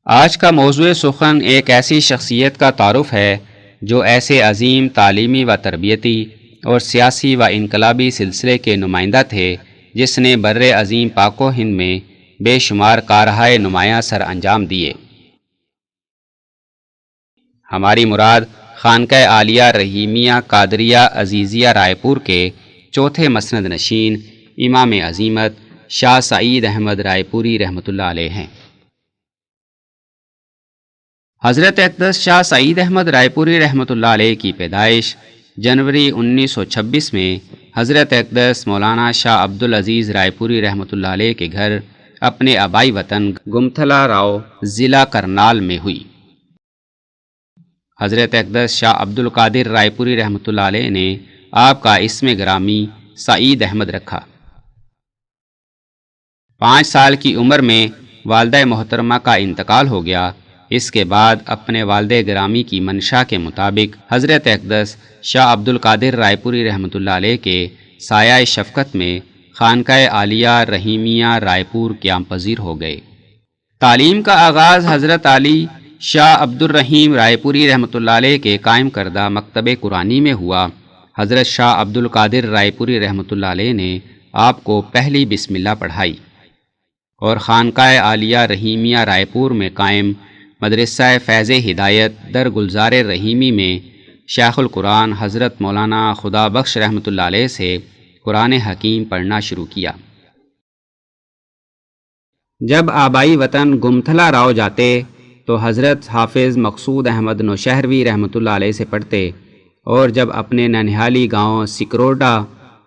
آج کا موضوع سخن ایک ایسی شخصیت کا تعارف ہے جو ایسے عظیم تعلیمی و تربیتی اور سیاسی و انقلابی سلسلے کے نمائندہ تھے جس نے بر عظیم پاک و ہند میں بے شمار کارہائے نمایاں سر انجام دیے۔ ہماری مراد خانقہ عالیہ رحیمیہ قادریہ عزیزیہ رائے پور کے چوتھے مسند نشین امام عظیمت شاہ سعید احمد رائے پوری رحمۃ اللہ علیہ ہیں۔ حضرت اقدس شاہ سعید احمد رائے پوری رحمۃ اللہ علیہ کی پیدائش جنوری 1926 میں حضرت اقدس مولانا شاہ عبدالعزیز رائے پوری رحمۃ اللہ علیہ کے گھر اپنے آبائی وطن گمتھلا راؤ ضلع کرنال میں ہوئی۔ حضرت اقدس شاہ عبدالقادر رائے پوری رحمۃ اللہ علیہ نے آپ کا اسم گرامی سعید احمد رکھا۔ 5 سال کی عمر میں والدہ محترمہ کا انتقال ہو گیا۔ اس کے بعد اپنے والد گرامی کی منشا کے مطابق حضرت اقدس شاہ عبدالقادر رائے پوری رحمۃ اللہ علیہ کے سایہ شفقت میں خانقہ عالیہ رحیمیہ رائے پور قیام پذیر ہو گئے۔ تعلیم کا آغاز حضرت علی شاہ عبدالرحیم رائے پوری رحمۃ اللہ علیہ کے قائم کردہ مکتب قرآنی میں ہوا۔ حضرت شاہ عبدالقادر رائے پوری رحمۃ اللہ علیہ نے آپ کو پہلی بسم اللہ پڑھائی اور خانقہ عالیہ رحیمیہ رائے پور میں قائم مدرسہ فیض ہدایت در گلزار رحیمی میں شیخ القرآن حضرت مولانا خدا بخش رحمۃ اللہ علیہ سے قرآن حکیم پڑھنا شروع کیا۔ جب آبائی وطن گمتھلا راؤ جاتے تو حضرت حافظ مقصود احمد نوشہروی رحمۃ اللہ علیہ سے پڑھتے، اور جب اپنے ننہالی گاؤں سکروڈا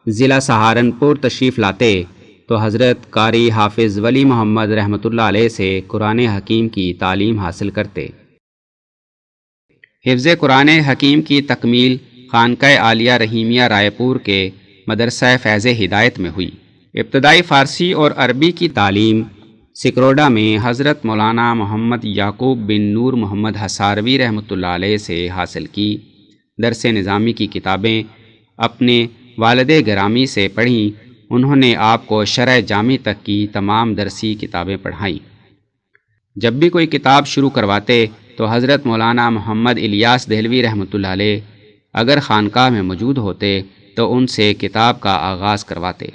ضلع سہارنپور تشریف لاتے تو حضرت قاری حافظ ولی محمد رحمۃ اللہ علیہ سے قرآن حکیم کی تعلیم حاصل کرتے۔ حفظ قرآن حکیم کی تکمیل خانقہ عالیہ رحیمیہ رائے پور کے مدرسہ فیض ہدایت میں ہوئی۔ ابتدائی فارسی اور عربی کی تعلیم سکروڈا میں حضرت مولانا محمد یعقوب بن نور محمد حصاروی رحمۃ اللہ علیہ سے حاصل کی۔ درس نظامی کی کتابیں اپنے والد گرامی سے پڑھیں۔ انہوں نے آپ کو شرح جامع تک کی تمام درسی کتابیں پڑھائیں۔ جب بھی کوئی کتاب شروع کرواتے تو حضرت مولانا محمد الیاس دہلوی رحمۃ اللہ علیہ اگر خانقاہ میں موجود ہوتے تو ان سے کتاب کا آغاز کرواتے۔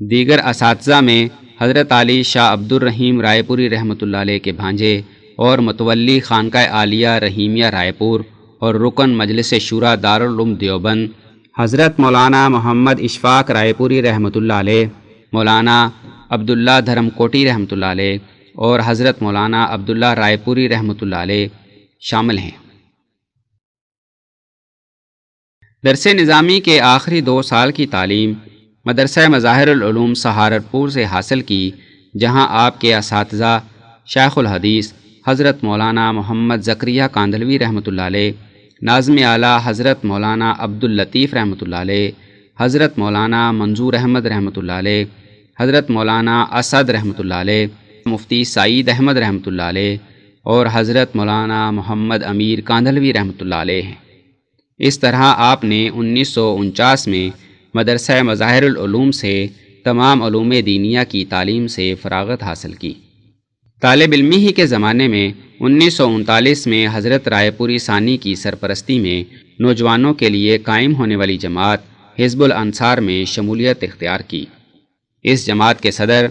دیگر اساتذہ میں حضرت علی شاہ عبدالرحیم رائے پوری رحمۃ اللہ علیہ کے بھانجے اور متولی خانقہ عالیہ رحیمیہ رائے پور اور رکن مجلس شورا دارالعلوم دیوبند حضرت مولانا محمد اشفاق رائے پوری رحمۃ اللہ علیہ، مولانا عبداللہ دھرم کوٹی رحمۃ اللہ علیہ اور حضرت مولانا عبداللہ رائے پوری رحمۃ اللہ علیہ شامل ہیں۔ درس نظامی کے آخری 2 سال کی تعلیم مدرسہ مظاہر العلوم سہارنپور سے حاصل کی، جہاں آپ کے اساتذہ شیخ الحدیث حضرت مولانا محمد زکریا کاندھلوی رحمۃ اللہ علیہ، ناظم اعلیٰ حضرت مولانا عبداللطیف رحمۃ اللہ علیہ، حضرت مولانا منظور احمد رحمۃ اللہ علیہ، حضرت مولانا اسد رحمۃ اللہ علیہ، مفتی سعید احمد رحمۃ اللہ علیہ اور حضرت مولانا محمد امیر کاندھلوی رحمۃ اللہ علیہ ہیں۔ اس طرح آپ نے 1949 میں مدرسہ مظاہر العلوم سے تمام علوم دینیہ کی تعلیم سے فراغت حاصل کی۔ طالب علمی ہی کے زمانے میں 1939 میں حضرت رائے پوری ثانی کی سرپرستی میں نوجوانوں کے لیے قائم ہونے والی جماعت حزب الانصار میں شمولیت اختیار کی۔ اس جماعت کے صدر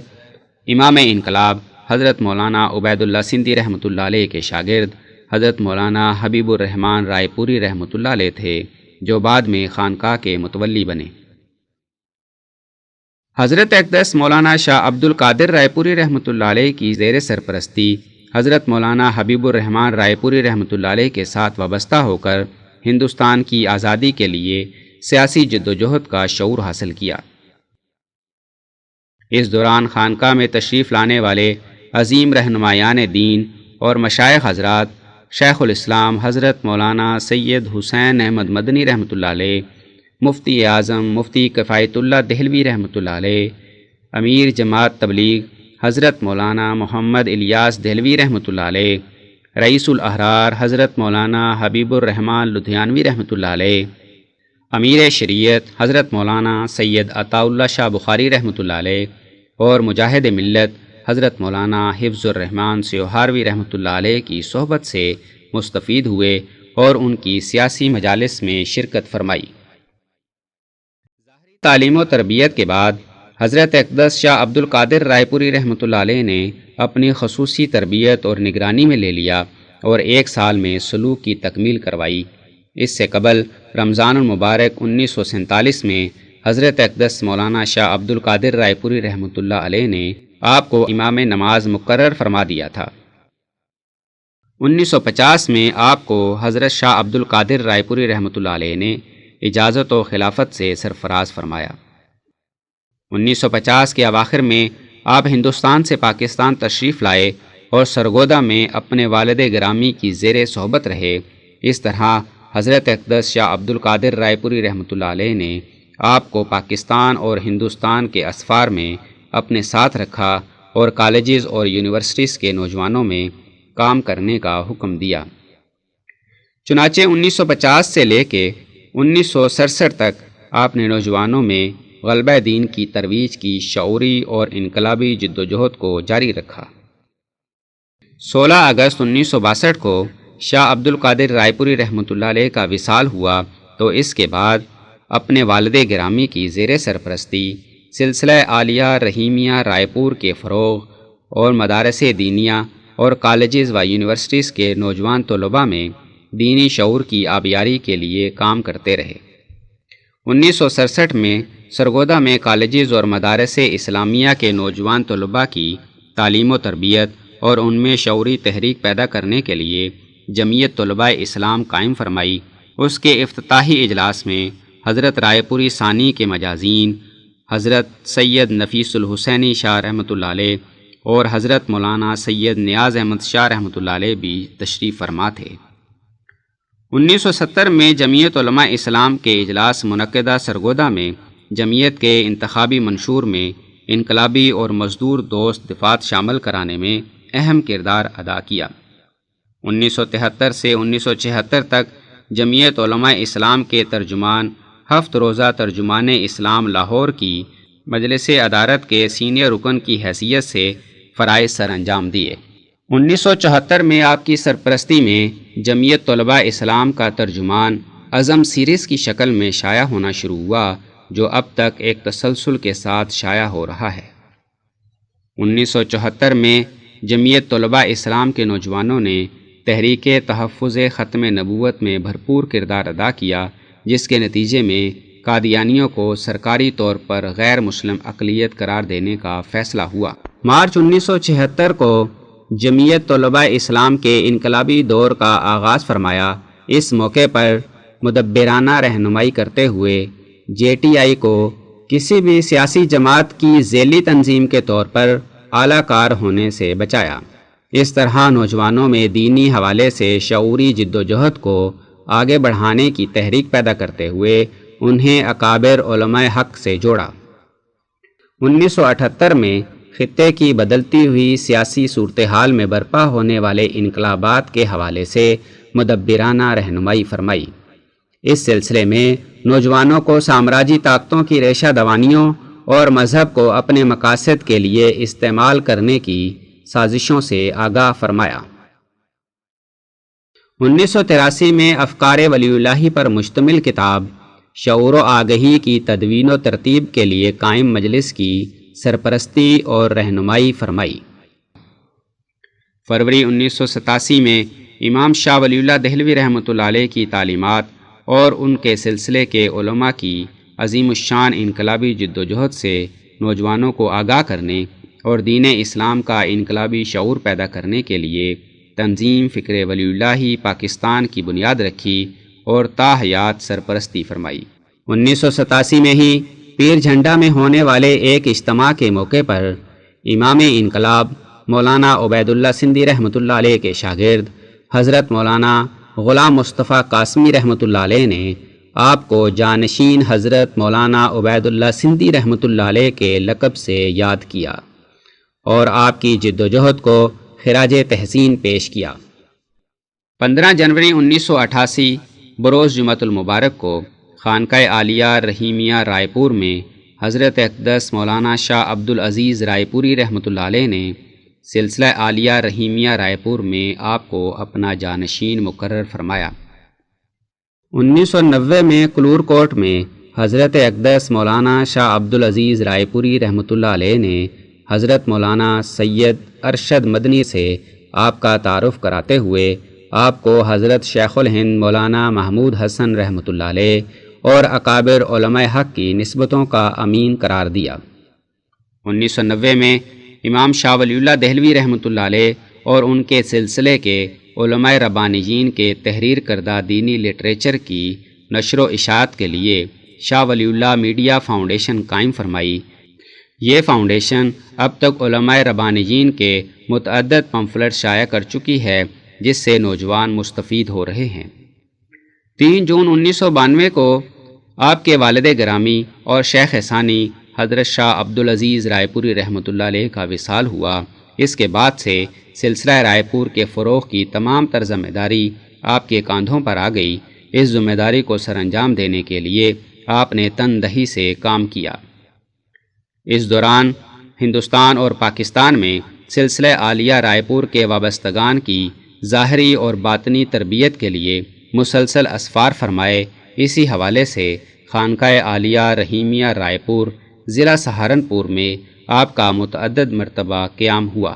امام انقلاب حضرت مولانا عبید اللہ سندھی رحمۃ اللہ علیہ کے شاگرد حضرت مولانا حبیب الرحمن رائے پوری رحمۃ اللہ علیہ تھے، جو بعد میں خانقاہ کے متولی بنے۔ حضرت اقدس مولانا شاہ عبدالقادر رائے پوری رحمۃ اللہ علیہ کی زیر سرپرستی حضرت مولانا حبیب الرحمن رائے پوری رحمۃ اللہ علیہ کے ساتھ وابستہ ہو کر ہندوستان کی آزادی کے لیے سیاسی جدوجہد کا شعور حاصل کیا۔ اس دوران خانقاہ میں تشریف لانے والے عظیم رہنمایان دین اور مشائخ حضرات شیخ الاسلام حضرت مولانا سید حسین احمد مدنی رحمۃ اللہ علیہ، مفتی اعظم مفتی کفایت اللہ دہلوی رحمۃ اللہ علیہ، امیر جماعت تبلیغ حضرت مولانا محمد الیاس دہلوی رحمۃ اللہ علیہ، رئیس الاحرار حضرت مولانا حبیب الرحمن لدھیانوی رحمۃ اللہ علیہ، امیر شریعت حضرت مولانا سید عطاء اللہ شاہ بخاری رحمۃ اللہ علیہ اور مجاہد ملت حضرت مولانا حفظ الرحمن سیوہاروی رحمۃ اللہ علیہ کی صحبت سے مستفید ہوئے اور ان کی سیاسی مجالس میں شرکت فرمائی۔ تعلیم و تربیت کے بعد حضرت اقدس شاہ عبد القادر رائے پوری رحمۃ اللہ علیہ نے اپنی خصوصی تربیت اور نگرانی میں لے لیا اور 1 سال میں سلوک کی تکمیل کروائی۔ اس سے قبل رمضان المبارک 1947 میں حضرت اقدس مولانا شاہ عبد القادر رائے پوری رحمۃ اللہ علیہ نے آپ کو امام نماز مقرر فرما دیا تھا۔ 1950 میں آپ کو حضرت شاہ عبد القادر رائے پوری رحمۃ اللہ علیہ نے اجازت و خلافت سے سرفراز فرمایا۔ 1950 کے اواخر میں آپ ہندوستان سے پاکستان تشریف لائے اور سرگودا میں اپنے والد گرامی کی زیر صحبت رہے۔ اس طرح حضرت اقدس شاہ عبد القادر رائے پوری رحمۃ اللہ علیہ نے آپ کو پاکستان اور ہندوستان کے اسفار میں اپنے ساتھ رکھا اور کالجز اور یونیورسٹیز کے نوجوانوں میں کام کرنے کا حکم دیا۔ چنانچہ 1950 سے لے کے 1967 تک آپ نے نوجوانوں میں غلبہ دین کی ترویج کی شعوری اور انقلابی جدوجہد کو جاری رکھا۔ 16 اگست 1962 کو شاہ عبد القادر رائے پوری رحمۃ اللہ علیہ کا وصال ہوا تو اس کے بعد اپنے والد گرامی کی زیر سرپرستی سلسلہ عالیہ رحیمیہ رائے پور کے فروغ اور مدارس دینیہ اور کالجز و یونیورسٹیز کے نوجوان طلباء میں دینی شعور کی آبیاری کے لیے کام کرتے رہے۔ 1967 میں سرگودا میں کالجز اور مدارس اسلامیہ کے نوجوان طلباء کی تعلیم و تربیت اور ان میں شعوری تحریک پیدا کرنے کے لیے جمعیت طلباء اسلام قائم فرمائی۔ اس کے افتتاحی اجلاس میں حضرت رائے پوری ثانی کے مجازین حضرت سید نفیس الحسینی شاہ رحمۃ اللہ علیہ اور حضرت مولانا سید نیاز احمد شاہ رحمۃ اللہ علیہ بھی تشریف فرما تھے۔ 1970 میں جمعیت علماء اسلام کے اجلاس منعقدہ سرگودا میں جمعیت کے انتخابی منشور میں انقلابی اور مزدور دوست دفعات شامل کرانے میں اہم کردار ادا کیا۔ 1973 سے 1976 تک جمعیت علماء اسلام کے ترجمان 7 روزہ ترجمان اسلام لاہور کی مجلس ادارت کے سینئر رکن کی حیثیت سے فرائض سر انجام دیے۔ 1974 میں آپ کی سرپرستی میں جمعیت طلباء اسلام کا ترجمان عزم سیریز کی شکل میں شائع ہونا شروع ہوا، جو اب تک ایک تسلسل کے ساتھ شائع ہو رہا ہے۔ 1974 میں جمعیت طلباء اسلام کے نوجوانوں نے تحریک تحفظ ختم نبوت میں بھرپور کردار ادا کیا، جس کے نتیجے میں قادیانیوں کو سرکاری طور پر غیر مسلم اقلیت قرار دینے کا فیصلہ ہوا۔ مارچ 1976 کو جمعیت طلباء اسلام کے انقلابی دور کا آغاز فرمایا۔ اس موقع پر مدبرانہ رہنمائی کرتے ہوئے جے ٹی آئی کو کسی بھی سیاسی جماعت کی ذیلی تنظیم کے طور پر اعلیٰ کار ہونے سے بچایا۔ اس طرح نوجوانوں میں دینی حوالے سے شعوری جدوجہد کو آگے بڑھانے کی تحریک پیدا کرتے ہوئے انہیں اکابر علماء حق سے جوڑا۔ 1978 میں خطے کی بدلتی ہوئی سیاسی صورتحال میں برپا ہونے والے انقلابات کے حوالے سے مدبرانہ رہنمائی فرمائی۔ اس سلسلے میں نوجوانوں کو سامراجی طاقتوں کی ریشہ دوانیوں اور مذہب کو اپنے مقاصد کے لیے استعمال کرنے کی سازشوں سے آگاہ فرمایا۔ 1983 میں افکار ولی اللہ پر مشتمل کتاب شعور و آگہی کی تدوین و ترتیب کے لیے قائم مجلس کی سرپرستی اور رہنمائی فرمائی۔ فروری 1987 میں امام شاہ ولی اللہ دہلوی رحمۃ اللہ علیہ کی تعلیمات اور ان کے سلسلے کے علماء کی عظیم الشان انقلابی جدوجہد سے نوجوانوں کو آگاہ کرنے اور دین اسلام کا انقلابی شعور پیدا کرنے کے لیے تنظیم فکر ولی اللہ پاکستان کی بنیاد رکھی اور تا حیات سرپرستی فرمائی۔ 1987 میں ہی پیر جھنڈا میں ہونے والے ایک اجتماع کے موقع پر امام انقلاب مولانا عبید اللہ سندھی رحمۃ اللہ علیہ کے شاگرد حضرت مولانا غلام مصطفیٰ قاسمی رحمۃ اللہ علیہ نے آپ کو جانشین حضرت مولانا عبید اللہ سندھی رحمۃ اللہ علیہ کے لقب سے یاد کیا اور آپ کی جدوجہد کو خراج تحسین پیش کیا۔ 15 جنوری 1988 بروز جمعۃ المبارک کو خانقاہ عالیہ رحیمیہ رائے پور میں حضرت اقدس مولانا شاہ عبدالعزیز رائے پوری رحمۃ اللہ علیہ نے سلسلہ عالیہ رحیمیہ رائے پور میں آپ کو اپنا جانشین مقرر فرمایا۔ 1990 میں کلور کوٹ میں حضرت اقدس مولانا شاہ عبدالعزیز رائے پوری رحمۃ اللہ علیہ نے حضرت مولانا سید ارشد مدنی سے آپ کا تعارف کراتے ہوئے آپ کو حضرت شیخ الہند مولانا محمود حسن رحمۃ اللہ علیہ اور اکابر علماء حق کی نسبتوں کا امین قرار دیا۔ 1990 میں امام شاہ ولی اللہ دہلوی رحمۃ اللہ علیہ اور ان کے سلسلے کے علماء ربانیین کے تحریر کردہ دینی لٹریچر کی نشر و اشاعت کے لیے شاہ ولی اللہ میڈیا فاؤنڈیشن قائم فرمائی۔ یہ فاؤنڈیشن اب تک علماء ربانیین کے متعدد پمفلٹ شائع کر چکی ہے، جس سے نوجوان مستفید ہو رہے ہیں۔ 3 جون 1992 کو آپ کے والد گرامی اور شیخ ثانی حضرت شاہ عبدالعزیز رائے پوری رحمۃ اللہ علیہ کا وصال ہوا۔ اس کے بعد سے سلسلہ رائے پور کے فروغ کی تمام تر ذمہ داری آپ کے کاندھوں پر آ گئی۔ اس ذمہ داری کو سر انجام دینے کے لیے آپ نے تندہی سے کام کیا۔ اس دوران ہندوستان اور پاکستان میں سلسلہ عالیہ رائے پور کے وابستگان کی ظاہری اور باطنی تربیت کے لیے مسلسل اسفار فرمائے۔ اسی حوالے سے خانقاہ عالیہ رحیمیہ رائے پور ضلع سہارنپور میں آپ کا متعدد مرتبہ قیام ہوا۔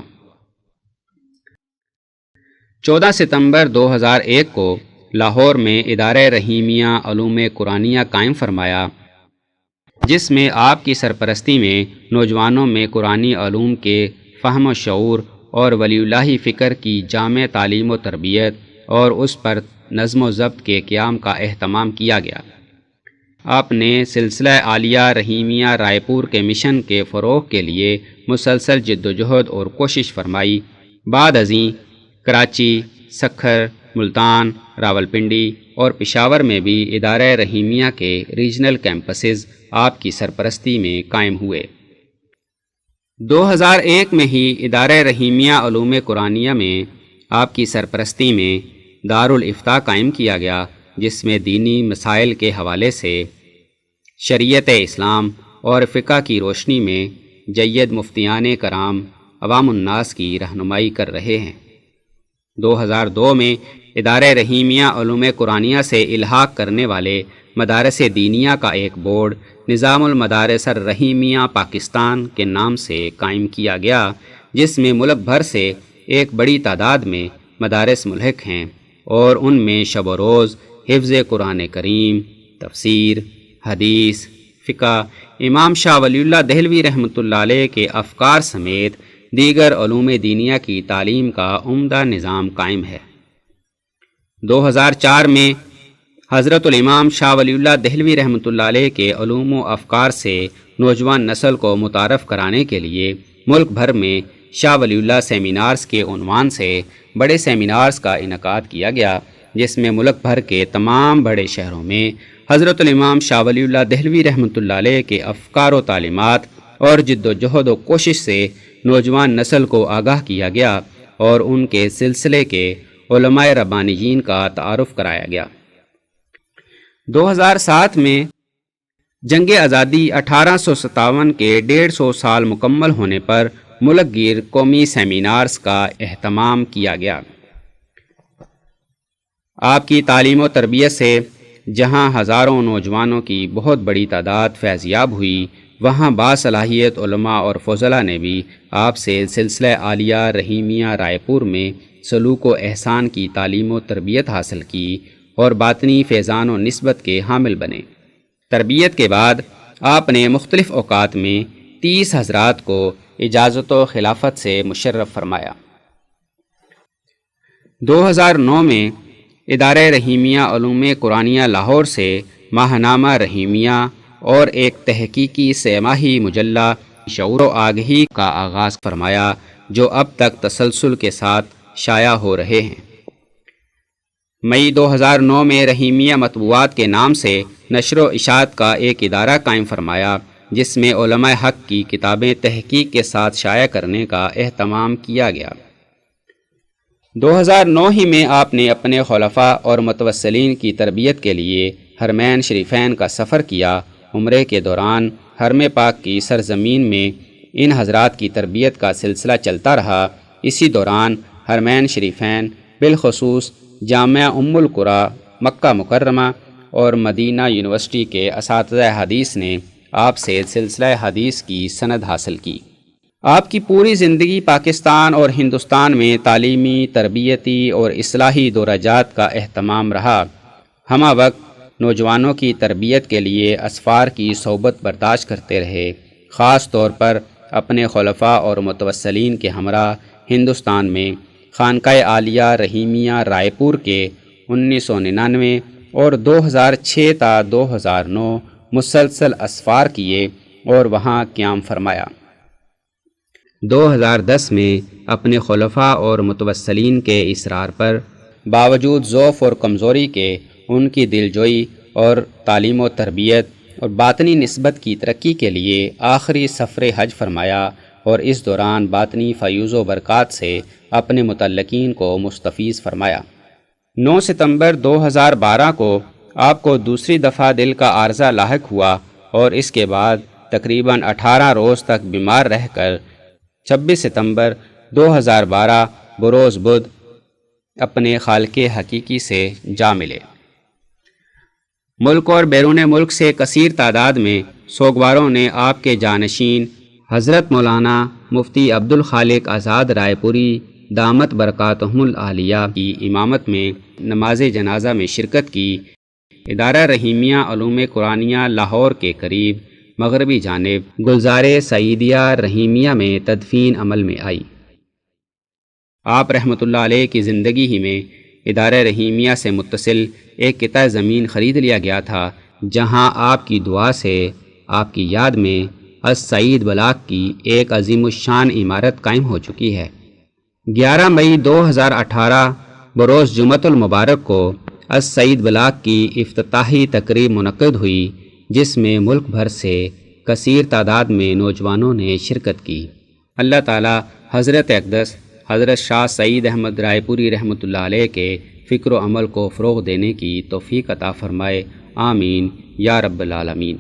14 ستمبر 2001 کو لاہور میں ادارہ رحیمیہ علوم قرآنیہ قائم فرمایا، جس میں آپ کی سرپرستی میں نوجوانوں میں قرآنی علوم کے فہم و شعور اور ولی اللہی فکر کی جامع تعلیم و تربیت اور اس پر نظم و ضبط کے قیام کا اہتمام کیا گیا۔ آپ نے سلسلہ عالیہ رحیمیہ رائے پور کے مشن کے فروغ کے لیے مسلسل جد و جہد اور کوشش فرمائی۔ بعد ازیں کراچی، سکھر، ملتان، راولپنڈی اور پشاور میں بھی ادارہ رحیمیہ کے ریجنل کیمپسز آپ کی سرپرستی میں قائم ہوئے۔ 2001 میں ہی ادارہ رحیمیہ علوم قرآنیہ میں آپ کی سرپرستی میں دارالافتاء قائم کیا گیا، جس میں دینی مسائل کے حوالے سے شریعت اسلام اور فقہ کی روشنی میں جید مفتیان کرام عوام الناس کی رہنمائی کر رہے ہیں۔ 2002 میں ادارہ رحیمیہ علوم قرآنیہ سے الحاق کرنے والے مدارس دینیہ کا ایک بورڈ نظام المدارس الرحیمیہ پاکستان کے نام سے قائم کیا گیا، جس میں ملک بھر سے ایک بڑی تعداد میں مدارس ملحق ہیں اور ان میں شب و روز حفظ قرآن کریم، تفسیر، حدیث، فقہ، امام شاہ ولی اللہ دہلوی رحمۃ اللہ علیہ کے افکار سمیت دیگر علوم دینیہ کی تعلیم کا عمدہ نظام قائم ہے۔ 2004 میں حضرت الامام شاہ ولی اللہ دہلوی رحمۃ اللہ علیہ کے علوم و افکار سے نوجوان نسل کو متعارف کرانے کے لیے ملک بھر میں شاہ ولی اللہ سیمینارز کے عنوان سے بڑے سیمینارز کا انعقاد کیا گیا، جس میں ملک بھر کے تمام بڑے شہروں میں حضرت الامام شاہ ولی اللہ دہلوی رحمۃ اللہ علیہ کے افکار و تعلیمات اور جد و جہد و کوشش سے نوجوان نسل کو آگاہ کیا گیا اور ان کے سلسلے کے علماء ربانیین کا تعارف کرایا گیا۔ 2007 میں جنگ آزادی 1857 کے 150 سال مکمل ہونے پر ملک گیر قومی سیمینارز کا اہتمام کیا گیا۔ آپ کی تعلیم و تربیت سے جہاں ہزاروں نوجوانوں کی بہت بڑی تعداد فیض یاب ہوئی، وہاں باصلاحیت علماء اور فضلاء نے بھی آپ سے سلسلہ عالیہ رحیمیہ رائے پور میں سلوک و احسان کی تعلیم و تربیت حاصل کی اور باطنی فیضان و نسبت کے حامل بنے۔ تربیت کے بعد آپ نے مختلف اوقات میں 30 حضرات کو اجازت و خلافت سے مشرف فرمایا۔ 2009 میں ادارہ رحیمیہ علوم قرآنیہ لاہور سے ماہنامہ رحیمیہ اور ایک تحقیقی سہ ماہی مجلہ شعور و آگہی کا آغاز فرمایا، جو اب تک تسلسل کے ساتھ شائع ہو رہے ہیں۔ مئی 2009 میں رحیمیہ مطبوعات کے نام سے نشر و اشاعت کا ایک ادارہ قائم فرمایا، جس میں علماء حق کی کتابیں تحقیق کے ساتھ شائع کرنے کا اہتمام کیا گیا۔ 2009 ہی میں آپ نے اپنے خلفاء اور متوسلین کی تربیت کے لیے حرمین شریفین کا سفر کیا عمرے کے دوران حرم پاک کی سرزمین میں ان حضرات کی تربیت کا سلسلہ چلتا رہا۔ اسی دوران حرمین شریفین بالخصوص جامعہ ام القریٰ مکہ مکرمہ اور مدینہ یونیورسٹی کے اساتذہ حدیث نے آپ سے سلسلہ حدیث کی سند حاصل کی۔ آپ کی پوری زندگی پاکستان اور ہندوستان میں تعلیمی، تربیتی اور اصلاحی دورجات کا اہتمام رہا۔ ہمہ وقت نوجوانوں کی تربیت کے لیے اسفار کی صحبت برداشت کرتے رہے، خاص طور پر اپنے خلفاء اور متوسلین کے ہمراہ ہندوستان میں خانقاہ عالیہ رحیمیہ رائے پور کے 1999 اور 2006 تا 2009 مسلسل اسفار کیے اور وہاں قیام فرمایا۔ 2010 میں اپنے خلفاء اور متوسلین کے اصرار پر باوجود ضعف اور کمزوری کے ان کی دلجوئی اور تعلیم و تربیت اور باطنی نسبت کی ترقی کے لیے آخری سفر حج فرمایا اور اس دوران باطنی فیوز و برکات سے اپنے متعلقین کو مستفیض فرمایا۔ 9 ستمبر 2012 کو آپ کو دوسری دفعہ دل کا عارضہ لاحق ہوا اور اس کے بعد تقریباً 18 روز تک بیمار رہ کر 26 ستمبر 2012 بروز بدھ اپنے خالق حقیقی سے جا ملے۔ ملک اور بیرون ملک سے کثیر تعداد میں سوگواروں نے آپ کے جانشین حضرت مولانا مفتی عبدالخالق آزاد رائے پوری دامت برکاتہم العالیہ کی امامت میں نماز جنازہ میں شرکت کی۔ ادارہ رحیمیہ علوم قرآنیہ لاہور کے قریب مغربی جانب گلزار سعیدیہ رحیمیہ میں تدفین عمل میں آئی۔ آپ رحمۃ اللہ علیہ کی زندگی ہی میں ادارہ رحیمیہ سے متصل ایک قطع زمین خرید لیا گیا تھا، جہاں آپ کی دعا سے آپ کی یاد میں السعید بلاک کی ایک عظیم الشان عمارت قائم ہو چکی ہے۔ 11 مئی 2018 بروز جمعۃ المبارک کو السعید بلاک کی افتتاحی تقریب منعقد ہوئی، جس میں ملک بھر سے کثیر تعداد میں نوجوانوں نے شرکت کی۔ اللہ تعالی حضرت اقدس حضرت شاہ سعید احمد رائے پوری رحمۃ اللہ علیہ کے فکر و عمل کو فروغ دینے کی توفیق عطا فرمائے، آمین یا رب العالمین۔